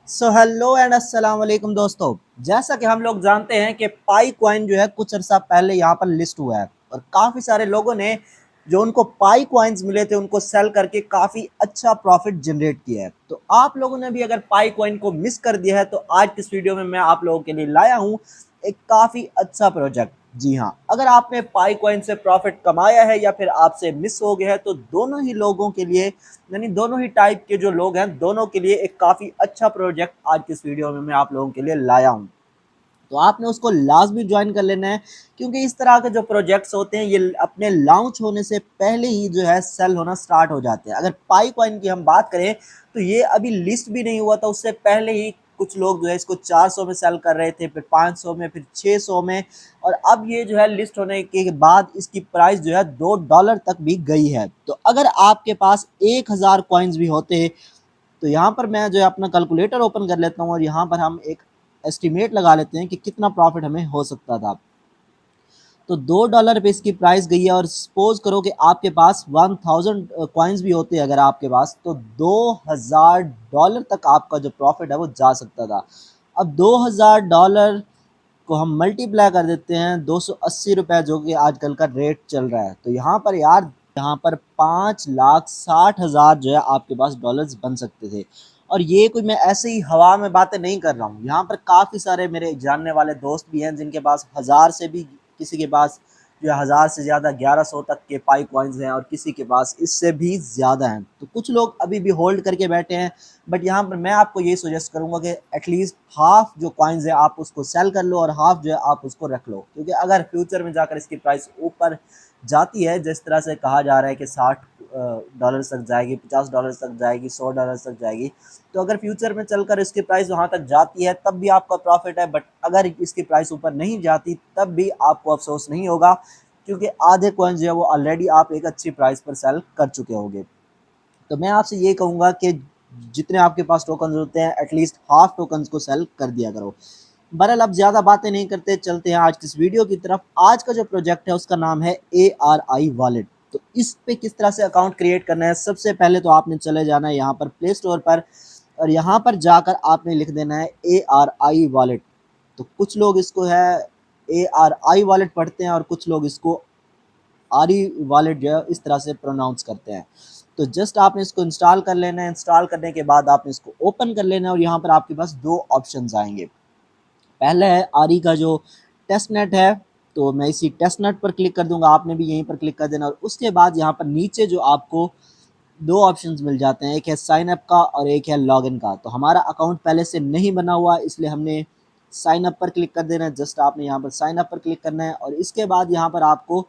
Hello and अस्सलाम वालेकुम दोस्तों। जैसा कि हम लोग जानते हैं कि पाई कॉइन जो है कुछ अर्सा पहले यहाँ पर लिस्ट हुआ है और काफ़ी सारे लोगों ने जो उनको पाई कॉइन्स मिले थे उनको सेल करके काफ़ी अच्छा प्रॉफिट जनरेट किया है। तो आप लोगों ने भी अगर पाई कॉइन को मिस कर दिया है तो आज की इस वीडियो में मैं आप लोगों के लिए लाया हूँ एक काफ़ी अच्छा प्रोजेक्ट। जी हाँ, अगर आपने पाई कॉइन से प्रॉफिट कमाया है या फिर आपसे मिस हो गया है तो दोनों ही लोगों के लिए यानी दोनों ही टाइप के जो लोग हैं दोनों के लिए एक काफ़ी अच्छा प्रोजेक्ट आज की इस वीडियो में मैं आप लोगों के लिए लाया हूँ। तो आपने उसको लाजमी ज्वाइन कर लेना है क्योंकि इस तरह के जो प्रोजेक्ट्स होते हैं ये अपने लॉन्च होने से पहले ही जो है सेल होना स्टार्ट हो जाते हैं। अगर पाई कॉइन की हम बात करें तो ये अभी लिस्ट भी नहीं हुआ था, उससे पहले ही कुछ लोग जो है इसको 400 में सेल कर रहे थे, फिर 500 में, फिर 600 में, और अब ये जो है लिस्ट होने के बाद इसकी प्राइस जो है $2 तक भी गई है। तो अगर आपके पास 1000 कॉइन्स भी होते तो यहाँ पर मैं जो है अपना कैलकुलेटर ओपन कर लेता हूँ और यहाँ पर हम एक एस्टिमेट लगा लेते हैं कि कितना प्रॉफिट हमें हो सकता था। तो $2 पे इसकी प्राइस गई है और सपोज करो कि आपके पास 1000 कॉइन्स भी होते अगर आपके पास, तो $2000 तक आपका जो प्रॉफिट है वो जा सकता था। अब $2000 को हम मल्टीप्लाई कर देते हैं 280 रुपये, जो कि आजकल का रेट चल रहा है। तो यहाँ पर यार, यहाँ पर 5,60,000 जो है आपके पास डॉलर्स बन सकते थे। और ये कोई मैं ऐसे ही हवा में बातें नहीं कर रहा हूँ, यहाँ पर काफ़ी सारे मेरे जानने वाले दोस्त भी हैं जिनके पास 1000 से भी, किसी के पास जो है 1000 से ज़्यादा 1100 तक के पाई कॉइन्स हैं और किसी के पास इससे भी ज़्यादा हैं। तो कुछ लोग अभी भी होल्ड करके बैठे हैं, बट यहाँ पर मैं आपको ये सजेस्ट करूँगा कि एटलीस्ट हाफ जो कॉइन्स है आप उसको सेल कर लो और हाफ जो है आप उसको रख लो, क्योंकि अगर फ्यूचर में जाकर इसकी प्राइस ऊपर जाती है, जिस तरह से कहा जा रहा है कि $60 तक जाएगी, $50 तक जाएगी, $100 तक जाएगी, तो अगर फ्यूचर में चलकर इसकी प्राइस वहाँ तक जाती है तब भी आपका प्रॉफिट है। बट अगर इसकी प्राइस ऊपर नहीं जाती तब भी आपको अफसोस नहीं होगा, क्योंकि आधे कॉइन्स जो है वो ऑलरेडी आप एक अच्छी प्राइस पर सेल कर चुके होंगे। तो मैं आपसे ये कहूँगा कि जितने आपके पास टोकन्स होते हैं एटलीस्ट हाफ टोकन्स को सेल कर दिया करो। बहरहाल अब ज़्यादा बातें नहीं करते, चलते हैं आज की इस वीडियो की तरफ। आज का जो प्रोजेक्ट है उसका नाम है ARI वॉलेट। तो इस पे किस तरह से अकाउंट क्रिएट करना है, सबसे पहले तो आपने चले जाना है यहाँ पर प्ले स्टोर पर और यहाँ पर जाकर आपने लिख देना है ARI वॉलेट। तो कुछ लोग इसको है ARI वॉलेट पढ़ते हैं और कुछ लोग इसको आरी वॉलेट जो है इस तरह से प्रोनाउंस करते हैं। तो जस्ट आपने इसको इंस्टॉल कर लेना है। इंस्टॉल करने के बाद आपने इसको ओपन कर लेना है और यहाँ पर आपके पास दो ऑप्शंस आएंगे। पहला है आरी का जो टेस्ट नेट है, तो मैं इसी टेस्ट नेट पर क्लिक कर दूंगा, आपने भी यहीं पर क्लिक कर देना। और उसके बाद यहाँ पर नीचे जो आपको दो ऑप्शंस मिल जाते हैं, एक है साइन अप का और एक है लॉगिन का। तो हमारा अकाउंट पहले से नहीं बना हुआ इसलिए हमने साइन अप पर क्लिक कर देना है। जस्ट आपने यहाँ पर साइन अप पर क्लिक करना है और इसके बाद यहाँ पर आपको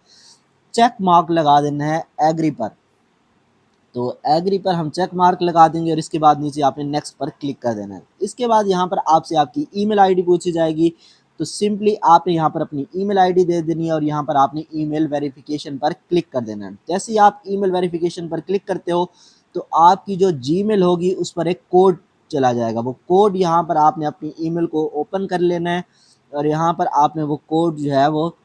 चेक मार्क लगा देना है एग्री पर। तो एग्री पर हम चेक मार्क लगा देंगे और इसके बाद नीचे आपने नेक्स्ट पर क्लिक कर देना है। इसके बाद यहाँ पर आपसे आपकी ईमेल आईडी पूछी जाएगी, तो सिंपली आपने यहाँ पर अपनी ईमेल आईडी दे देनी है और यहाँ पर आपने ईमेल वेरिफिकेशन पर क्लिक कर देना है। जैसे ही आप ईमेल वेरिफिकेशन पर क्लिक करते हो तो आपकी जो जीमेल होगी उस पर एक कोड चला जाएगा। वो कोड यहाँ पर आपने अपनी ईमेल को ओपन कर लेना है और यहाँ पर आपने वो कोड जो है वो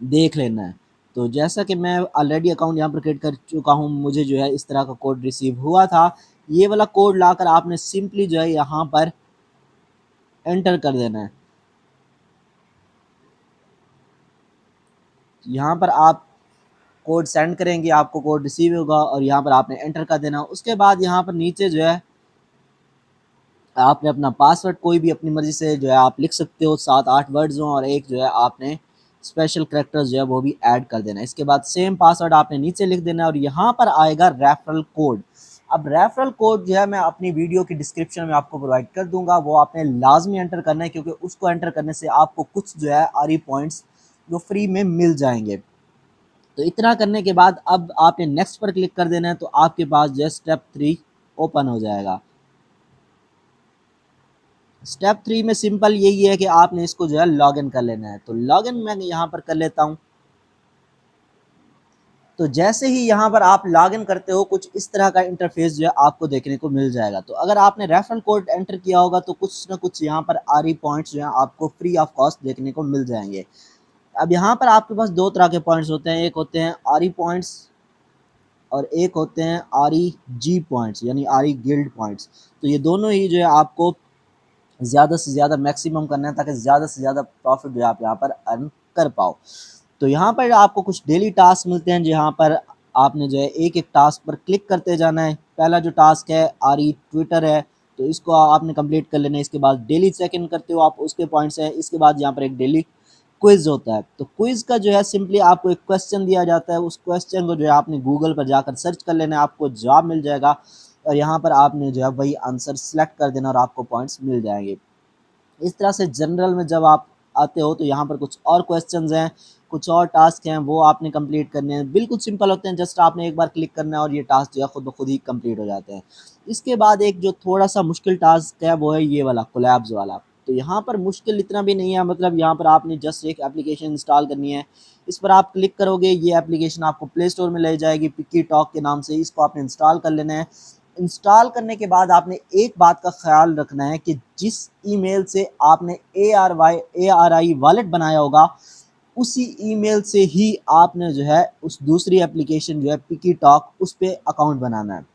देख लेना है। तो जैसा कि मैं ऑलरेडी अकाउंट यहाँ पर क्रिएट कर चुका हूँ, मुझे जो है इस तरह का कोड रिसीव हुआ था। ये वाला कोड लाकर आपने सिंपली जो है यहाँ पर एंटर कर देना है। यहाँ पर आप कोड सेंड करेंगे, आपको कोड रिसीव होगा और यहाँ पर आपने एंटर कर देना। उसके बाद यहाँ पर नीचे जो है आपने अपना पासवर्ड कोई भी अपनी मर्ज़ी से जो है आप लिख सकते हो, 7-8 वर्ड्स हों और एक जो है आपने स्पेशल करैक्टर्स जो है वो भी ऐड कर देना है। इसके बाद सेम पासवर्ड आपने नीचे लिख देना है और यहाँ पर आएगा रेफरल कोड। अब रेफरल कोड जो है मैं अपनी वीडियो की डिस्क्रिप्शन में आपको प्रोवाइड कर दूंगा, वो आपने लाजमी एंटर करना है क्योंकि उसको एंटर करने से आपको कुछ जो है आरी पॉइंट्स जो फ्री में मिल जाएंगे। तो इतना करने के बाद अब आपने नेक्स्ट पर क्लिक कर देना है, तो आपके पास जो है स्टेप 3 ओपन हो जाएगा। स्टेप 3 में सिंपल यही है कि आपने इसको जो है लॉगिन कर लेना है। तो लॉगिन मैं यहाँ पर कर लेता हूँ। तो जैसे ही यहाँ पर आप लॉगिन करते हो कुछ इस तरह का इंटरफेस जो है आपको देखने को मिल जाएगा। तो अगर आपने रेफरल कोड एंटर किया होगा तो कुछ ना कुछ यहाँ पर आरी पॉइंट्स जो है आपको फ्री ऑफ कॉस्ट देखने को मिल जाएंगे। अब यहाँ पर आपके पास दो तरह के पॉइंट्स होते हैं, एक होते हैं आरी पॉइंट्स और एक होते हैं REG पॉइंट्स यानी RE गिल्ड पॉइंट्स। तो ये दोनों ही जो है आपको ज़्यादा से ज़्यादा मैक्सिमम करना है ताकि ज़्यादा से ज़्यादा प्रॉफिट जो है आप यहाँ पर अर्न कर पाओ। तो यहाँ पर आपको कुछ डेली टास्क मिलते हैं जहाँ पर आपने जो है एक एक टास्क पर क्लिक करते जाना है। पहला जो टास्क है RE ट्विटर है, तो इसको आपने कंप्लीट कर लेना है। इसके बाद डेली चेक इन करते हो आप, उसके पॉइंट्स हैं। इसके बाद यहाँ पर एक डेली क्विज़ होता है। तो क्विज़ का जो है सिंपली आपको एक क्वेश्चन दिया जाता है, उस क्वेश्चन को जो है आपने गूगल पर जाकर सर्च कर लेना है, आपको जवाब मिल जाएगा और यहाँ पर आपने जो है वही आंसर सेलेक्ट कर देना और आपको पॉइंट्स मिल जाएंगे। इस तरह से जनरल में जब आप आते हो तो यहाँ पर कुछ और क्वेश्चंस हैं, कुछ और टास्क हैं, वो आपने कंप्लीट करने हैं। बिल्कुल सिंपल होते हैं, जस्ट आपने एक बार क्लिक करना है और ये टास्क जो है खुद ब खुद ही कंप्लीट हो जाते हैं। इसके बाद एक जो थोड़ा सा मुश्किल टास्क है वो है ये वाला कोलैब्स वाला। तो यहाँ पर मुश्किल इतना भी नहीं है, मतलब यहाँ पर आपने जस्ट एक एप्लीकेशन इंस्टॉल करनी है। इस पर आप क्लिक करोगे, ये एप्लीकेशन आपको प्ले स्टोर में ले जाएगी पिकी टॉक के नाम से। इसको आपने इंस्टॉल कर लेना है। इंस्टॉल करने के बाद आपने एक बात का ख्याल रखना है कि जिस ईमेल से आपने ARI वॉलेट बनाया होगा, उसी ईमेल से ही आपने जो है उस दूसरी एप्लीकेशन जो है पिकी टॉक, उस पे अकाउंट बनाना है।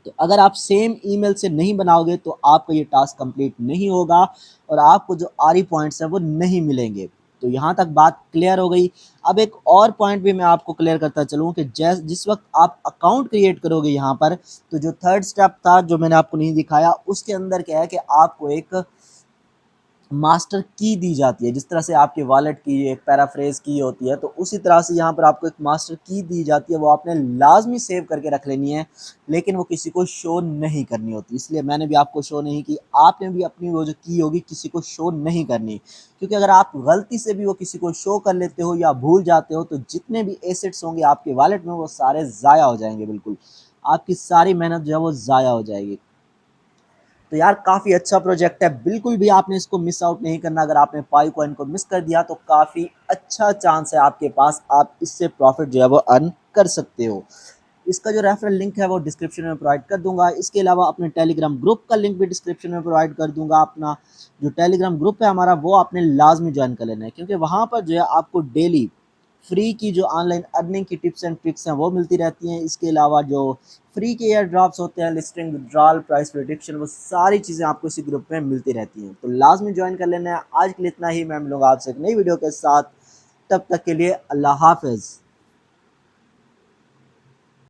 तो अगर आप सेम ईमेल से नहीं बनाओगे तो आपका ये टास्क कंप्लीट नहीं होगा और आपको जो RE पॉइंट्स हैं वो नहीं मिलेंगे। तो यहाँ तक बात क्लियर हो गई। अब एक और पॉइंट भी मैं आपको क्लियर करता चलूँ कि जिस वक्त आप अकाउंट क्रिएट करोगे यहाँ पर, तो जो थर्ड स्टेप था जो मैंने आपको नहीं दिखाया, उसके अंदर क्या है कि आपको एक मास्टर की दी जाती है। जिस तरह से आपके वॉलेट की एक पैराफ्रेज की होती है, तो उसी तरह से यहाँ पर आपको एक मास्टर की दी जाती है। वो आपने लाजमी सेव करके रख लेनी है, लेकिन वो किसी को शो नहीं करनी होती। इसलिए मैंने भी आपको शो नहीं की, आपने भी अपनी वो जो की होगी किसी को शो नहीं करनी, क्योंकि अगर आप गलती से भी वो किसी को शो कर लेते हो या भूल जाते हो तो जितने भी एसेट्स होंगे आपके वॉलेट में वो सारे ज़ाया हो जाएंगे। बिल्कुल आपकी सारी मेहनत जो है वो ज़ाया हो जाएगी। तो यार काफ़ी अच्छा प्रोजेक्ट है, बिल्कुल भी आपने इसको मिस आउट नहीं करना। अगर आपने पाई कॉइन को मिस कर दिया तो काफ़ी अच्छा चांस है आपके पास, आप इससे प्रॉफिट जो है वो अर्न कर सकते हो। इसका जो रेफरल लिंक है वो डिस्क्रिप्शन में प्रोवाइड कर दूंगा। इसके अलावा अपने टेलीग्राम ग्रुप का लिंक भी डिस्क्रिप्शन में प्रोवाइड कर दूंगा। अपना जो टेलीग्राम ग्रुप है हमारा, वो आपने लाजमी ज्वाइन कर लेना है, क्योंकि वहाँ पर जो है आपको डेली फ्री की जो ऑनलाइन अर्निंग की टिप्स एंड ट्रिक्स हैं वो मिलती रहती हैं। इसके अलावा जो फ्री के एयर ड्रॉप्स होते हैं, लिस्टिंग, विड्रॉल, प्राइस प्रेडिक्शन, वो सारी चीज़ें आपको इसी ग्रुप में मिलती रहती हैं। तो लाजमी ज्वाइन कर लेना है। आज के लिए इतना ही, मैं मिलूंगा आपसे एक नई वीडियो के साथ। तब तक के लिए अल्लाह हाफिज़।